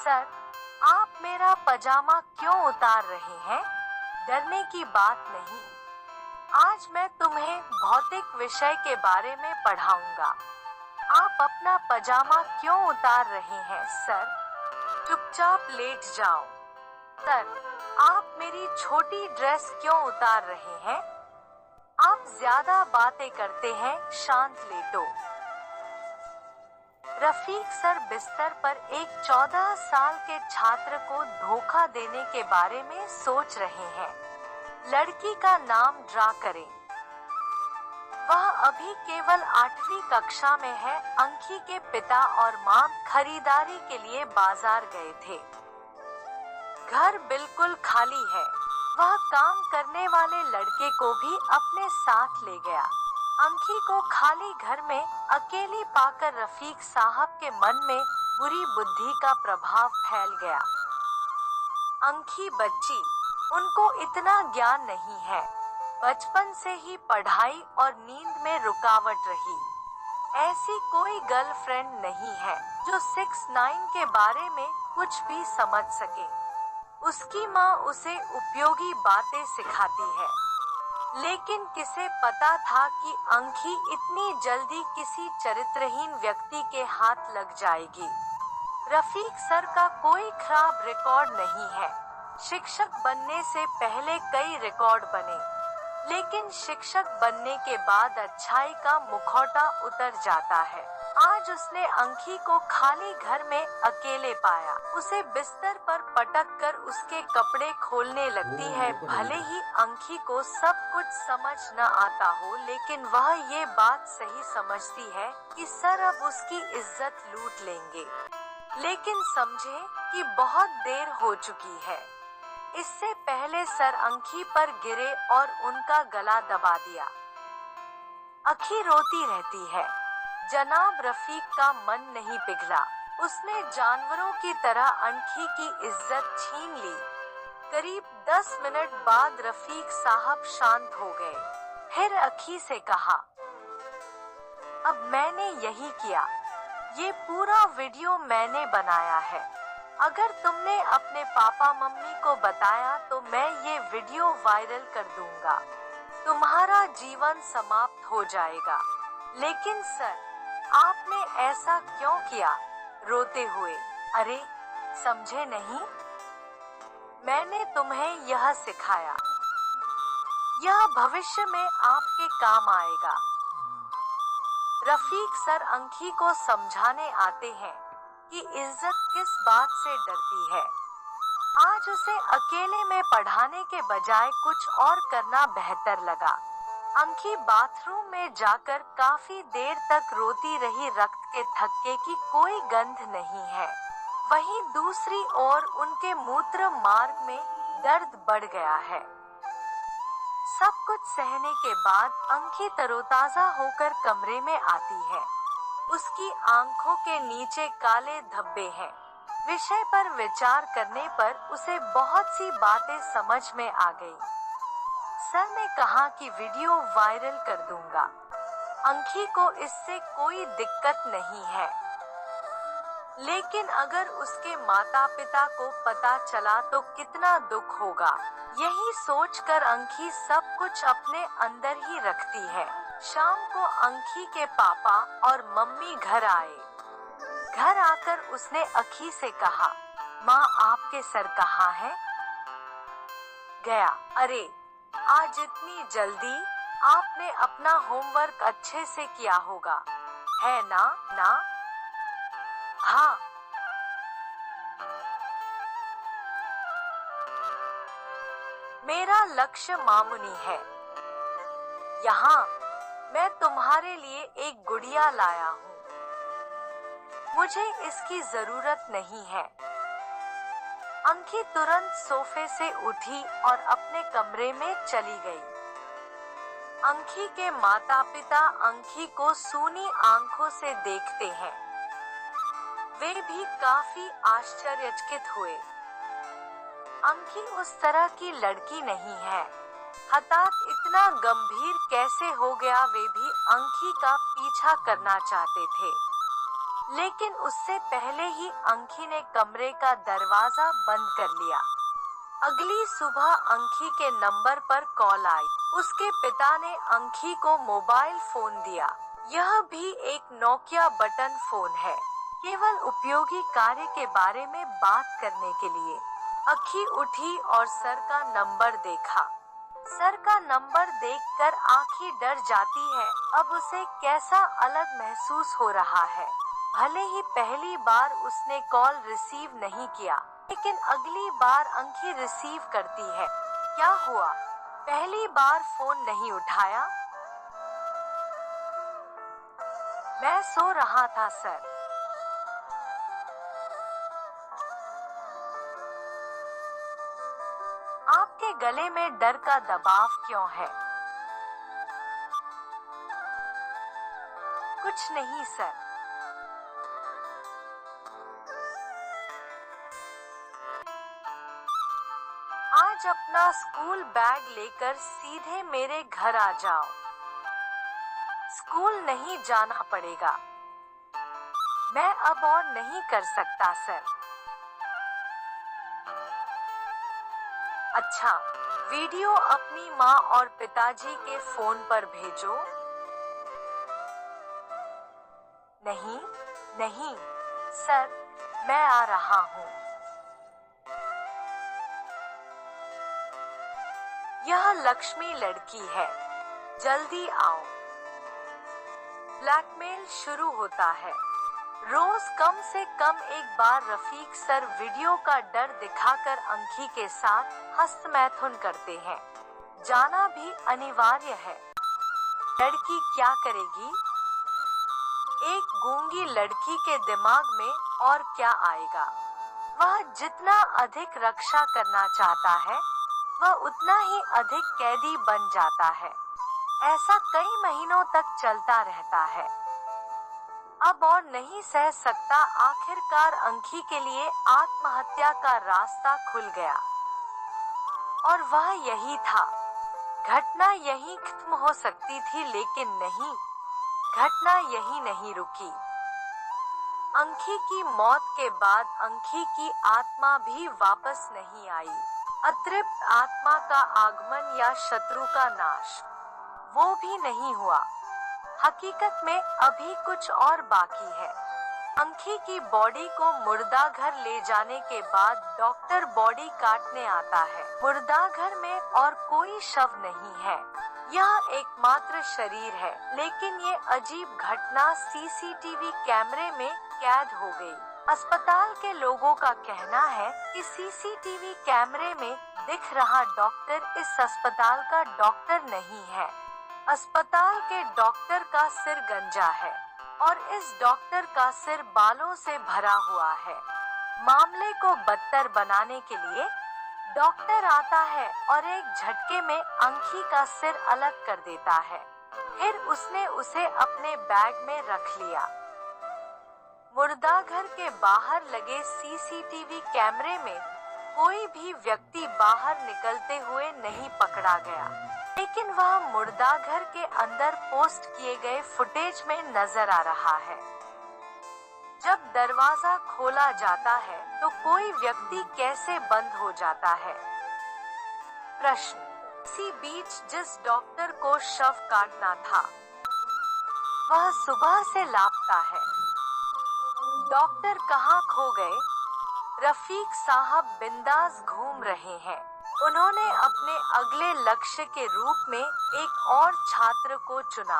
Sir, आप मेरा पजामा क्यों उतार रहे हैं? डरने की बात नहीं। आज मैं तुम्हें भौतिक विषय के बारे में पढ़ाऊंगा। आप अपना पजामा क्यों उतार रहे हैं, सर? चुपचाप लेट जाओ। सर, आप मेरी छोटी ड्रेस क्यों उतार रहे हैं? आप ज्यादा बातें करते हैं, शांत लेटो। रफीक सर बिस्तर पर एक 14 साल के छात्र को धोखा देने के बारे में सोच रहे हैं। लड़की का नाम ड्रा करें। वह अभी केवल 8वीं कक्षा में है। अंकी के पिता और मां खरीदारी के लिए बाजार गए थे। घर बिल्कुल खाली है। वह काम करने वाले लड़के को भी अपने साथ ले गया। अंकी को खाली घर में अकेली पाकर रफीक साहब के मन में बुरी बुद्धि का प्रभाव फैल गया। अंकी बच्ची, उनको इतना ज्ञान नहीं है। बचपन से ही पढ़ाई और नींद में रुकावट रही। ऐसी कोई गर्लफ्रेंड नहीं है जो 6-9 के बारे में कुछ भी समझ सके। उसकी माँ उसे उपयोगी बातें सिखाती है, लेकिन किसे पता था कि अंकी इतनी जल्दी किसी चरित्रहीन व्यक्ति के हाथ लग जाएगी। रफीक सर का कोई खराब रिकॉर्ड नहीं है। शिक्षक बनने से पहले कई रिकॉर्ड बने, लेकिन शिक्षक बनने के बाद अच्छाई का मुखौटा उतर जाता है। आज उसने अंकी को खाली घर में अकेले पाया। उसे बिस्तर पर पटक कर उसके कपड़े खोलने लगती है। भले ही अंकी को सब कुछ समझ न आता हो, लेकिन वह ये बात सही समझती है कि सर अब उसकी इज्जत लूट लेंगे। लेकिन समझे कि बहुत देर हो चुकी है। इससे पहले सर अंकी पर गिरे और उनका गला दबा दिया। अंकी रोती रहती है। जनाब रफीक का मन नहीं पिघला। उसने जानवरों की तरह अंकी की इज्जत छीन ली। करीब 10 मिनट बाद रफीक साहब शांत हो गए। फिर अंकी से कहा, अब मैंने यही किया। ये पूरा वीडियो मैंने बनाया है। अगर तुमने अपने पापा मम्मी को बताया तो मैं ये वीडियो वायरल कर दूंगा। तुम्हारा जीवन समाप्त हो जाएगा। लेकिन सर, आपने ऐसा क्यों किया? रोते हुए, अरे समझे नहीं? मैंने तुम्हें यह सिखाया। यह भविष्य में आपके काम आएगा। रफीक सर अंकी को समझाने आते हैं कि इज्जत किस बात से डरती है। आज उसे अकेले में पढ़ाने के बजाय कुछ और करना बेहतर लगा। अंकी बाथरूम में जाकर काफी देर तक रोती रही। रक्त के थक्के की कोई गंध नहीं है। वहीं दूसरी ओर उनके मूत्र मार्ग में दर्द बढ़ गया है। सब कुछ सहने के बाद अंकी तरोताजा होकर कमरे में आती है। उसकी आंखों के नीचे काले धब्बे हैं। विषय पर विचार करने पर उसे बहुत सी बातें समझ में आ गई। सर ने कहा कि वीडियो वायरल कर दूंगा। अंकी को इससे कोई दिक्कत नहीं है, लेकिन अगर उसके माता पिता को पता चला तो कितना दुख होगा। यही सोचकर अंकी सब कुछ अपने अंदर ही रखती है। शाम को अंकी के पापा और मम्मी घर आए। घर आकर उसने अंकी से कहा, माँ आपके सर कहाँ है? गया। अरे आज इतनी जल्दी? आपने अपना होमवर्क अच्छे से किया होगा, है ना? हाँ। मेरा लक्ष्य मामूली है। यहाँ मैं तुम्हारे लिए एक गुड़िया लाया हूँ। मुझे इसकी जरूरत नहीं है। अंकी तुरंत सोफे से उठी और अपने कमरे में चली गई। अंकी के माता पिता अंकी को सूनी आंखों से देखते हैं। वे भी काफी आश्चर्यचकित हुए। अंकी उस तरह की लड़की नहीं है। हठात इतना गंभीर कैसे हो गया? वे भी अंकी का पीछा करना चाहते थे। लेकिन उससे पहले ही अंखी ने कमरे का दरवाजा बंद कर लिया। अगली सुबह अंखी के नंबर पर कॉल आई। उसके पिता ने अंखी को मोबाइल फोन दिया। यह भी एक नोकिया बटन फोन है, केवल उपयोगी कार्य के बारे में बात करने के लिए। अंखी उठी और सर का नंबर देखा। सर का नंबर देखकर आंखें डर जाती है। अब उसे कैसा अलग महसूस हो रहा है। भले ही पहली बार उसने कॉल रिसीव नहीं किया, लेकिन अगली बार अंखी रिसीव करती है। क्या हुआ? पहली बार फोन नहीं उठाया। मैं सो रहा था सर। आपके गले में डर का दबाव क्यों है? कुछ नहीं सर। आज अपना स्कूल बैग लेकर सीधे मेरे घर आ जाओ। स्कूल नहीं जाना पड़ेगा। मैं अब और नहीं कर सकता सर। अच्छा, वीडियो अपनी माँ और पिताजी के फोन पर भेजो। नहीं, नहीं सर, मैं आ रहा हूँ। यह लक्ष्मी लड़की है, जल्दी आओ। ब्लैकमेल शुरू होता है। रोज कम से कम एक बार रफीक सर वीडियो का डर दिखाकर अंखी के साथ हस्तमैथुन करते हैं। जाना भी अनिवार्य है। लड़की क्या करेगी? एक गूंगी लड़की के दिमाग में और क्या आएगा? वह जितना अधिक रक्षा करना चाहता है, वह उतना ही अधिक कैदी बन जाता है। ऐसा कई महीनों तक चलता रहता है। अब और नहीं सह सकता। आखिरकार अंखी के लिए आत्महत्या का रास्ता खुल गया, और वह यही था। घटना यहीं खत्म हो सकती थी, लेकिन नहीं, घटना यहीं नहीं रुकी। अंखी की मौत के बाद अंखी की आत्मा भी वापस नहीं आई। अतृप्त आत्मा का आगमन या शत्रु का नाश, वो भी नहीं हुआ। हकीकत में अभी कुछ और बाकी है। अंखी की बॉडी को मुर्दाघर ले जाने के बाद डॉक्टर बॉडी काटने आता है। मुर्दाघर में और कोई शव नहीं है, यह एकमात्र शरीर है। लेकिन ये अजीब घटना सीसीटीवी कैमरे में कैद हो गई। अस्पताल के लोगों का कहना है कि सीसीटीवी कैमरे में दिख रहा डॉक्टर इस अस्पताल का डॉक्टर नहीं है। अस्पताल के डॉक्टर का सिर गंजा है और इस डॉक्टर का सिर बालों से भरा हुआ है। मामले को बदतर बनाने के लिए डॉक्टर आता है और एक झटके में अंखी का सिर अलग कर देता है। फिर उसने उसे अपने बैग में रख लिया। मुर्दाघर के बाहर लगे सीसीटीवी कैमरे में कोई भी व्यक्ति बाहर निकलते हुए नहीं पकड़ा गया, लेकिन वह मुर्दाघर के अंदर पोस्ट किए गए फुटेज में नजर आ रहा है। जब दरवाजा खोला जाता है तो कोई व्यक्ति कैसे बंद हो जाता है? प्रश्न। इसी बीच जिस डॉक्टर को शव काटना था, वह सुबह से लापता है। डॉक्टर कहाँ खो गए? रफीक साहब बिंदास घूम रहे हैं। उन्होंने अपने अगले लक्ष्य के रूप में एक और छात्र को चुना।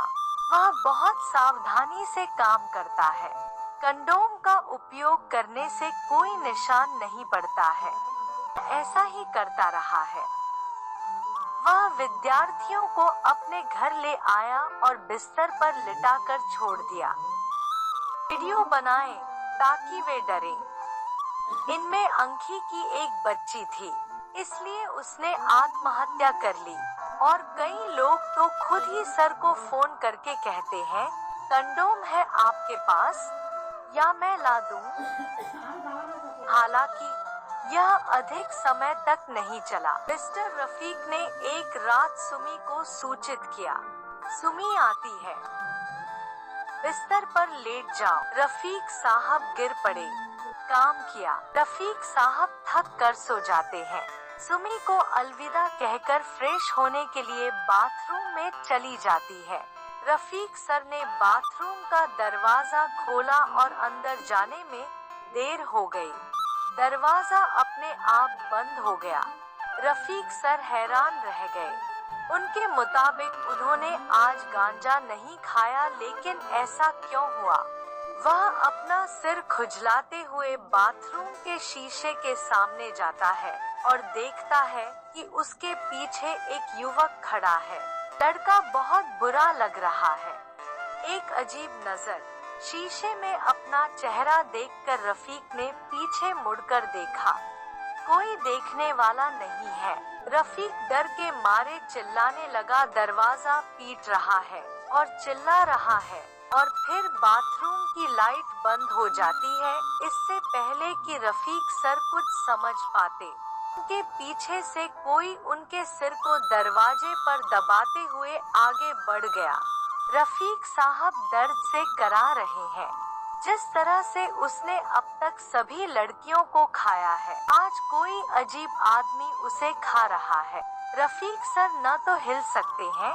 वह बहुत सावधानी से काम करता है। कंडोम का उपयोग करने से कोई निशान नहीं पड़ता है। ऐसा ही करता रहा है। वह विद्यार्थियों को अपने घर ले आया और बिस्तर पर लिटाकर छोड़ दिया। वीडियो बनाएं ताकि वे डरें। इनमें अंखी की एक बच्ची थी, इसलिए उसने आत्महत्या कर ली। और कई लोग तो खुद ही सर को फोन करके कहते हैं, कंडोम है आपके पास या मैं ला दूं? हालांकि यह अधिक समय तक नहीं चला। मिस्टर रफीक ने एक रात सुमी को सूचित किया। सुमी आती है। बिस्तर पर लेट जाओ। रफीक साहब गिर पड़े। काम किया। रफीक साहब थक कर सो जाते हैं। सुमी को अलविदा कहकर फ्रेश होने के लिए बाथरूम में चली जाती है। रफीक सर ने बाथरूम का दरवाजा खोला और अंदर जाने में देर हो गई। दरवाजा अपने आप बंद हो गया। रफीक सर हैरान रह गए। उनके मुताबिक उन्होंने आज गांजा नहीं खाया, लेकिन ऐसा क्यों हुआ? वह अपना सिर खुजलाते हुए बाथरूम के शीशे के सामने जाता है और देखता है कि उसके पीछे एक युवक खड़ा है। लड़का बहुत बुरा लग रहा है। एक अजीब नजर। शीशे में अपना चेहरा देखकर रफीक ने पीछे मुड़कर देखा। कोई देखने वाला नहीं है। रफीक डर के मारे चिल्लाने लगा, दरवाजा पीट रहा है और चिल्ला रहा है, और फिर बाथरूम की लाइट बंद हो जाती है। इससे पहले कि रफीक सर कुछ समझ पाते, उनके पीछे से कोई उनके सिर को दरवाजे पर दबाते हुए आगे बढ़ गया। रफीक साहब दर्द से करा रहे हैं। जिस तरह से उसने अब तक सभी लड़कियों को खाया है, आज कोई अजीब आदमी उसे खा रहा है। रफीक सर न तो हिल सकते हैं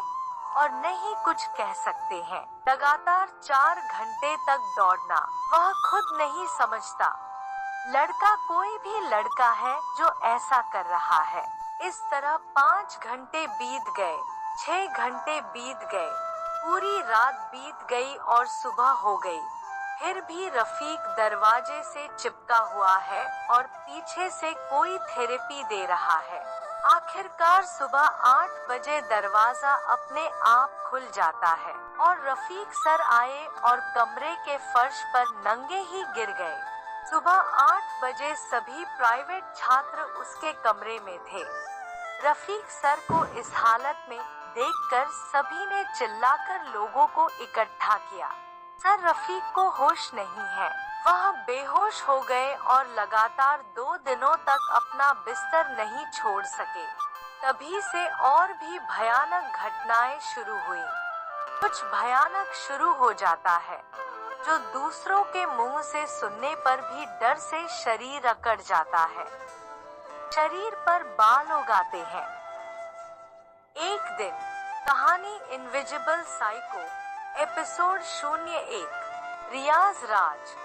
और न ही कुछ कह सकते हैं। लगातार 4 घंटे तक दौड़ना, वह खुद नहीं समझता लड़का कोई भी लड़का है जो ऐसा कर रहा है। इस तरह 5 घंटे बीत गए, 6 घंटे बीत गए, पूरी रात बीत गई और सुबह हो गई। फिर भी रफीक दरवाजे से चिपका हुआ है और पीछे से कोई थेरेपी दे रहा है। आखिरकार सुबह 8 बजे दरवाजा अपने आप खुल जाता है और रफीक सर आए और कमरे के फर्श पर नंगे ही गिर गए। सुबह 8 बजे सभी प्राइवेट छात्र उसके कमरे में थे। रफीक सर को इस हालत में देखकर सभी ने चिल्लाकर लोगों को इकट्ठा किया। सर रफीक को होश नहीं है। वह बेहोश हो गए और लगातार 2 दिनों तक अपना बिस्तर नहीं छोड़ सके। तभी से और भी भयानक घटनाएं शुरू हुई। कुछ भयानक शुरू हो जाता है जो दूसरों के मुंह से सुनने पर भी डर से शरीर अकड़ जाता है। शरीर पर बाल उगाते हैं। एक दिन। कहानी इनविजिबल साइको, एपिसोड 01। रियाज राज।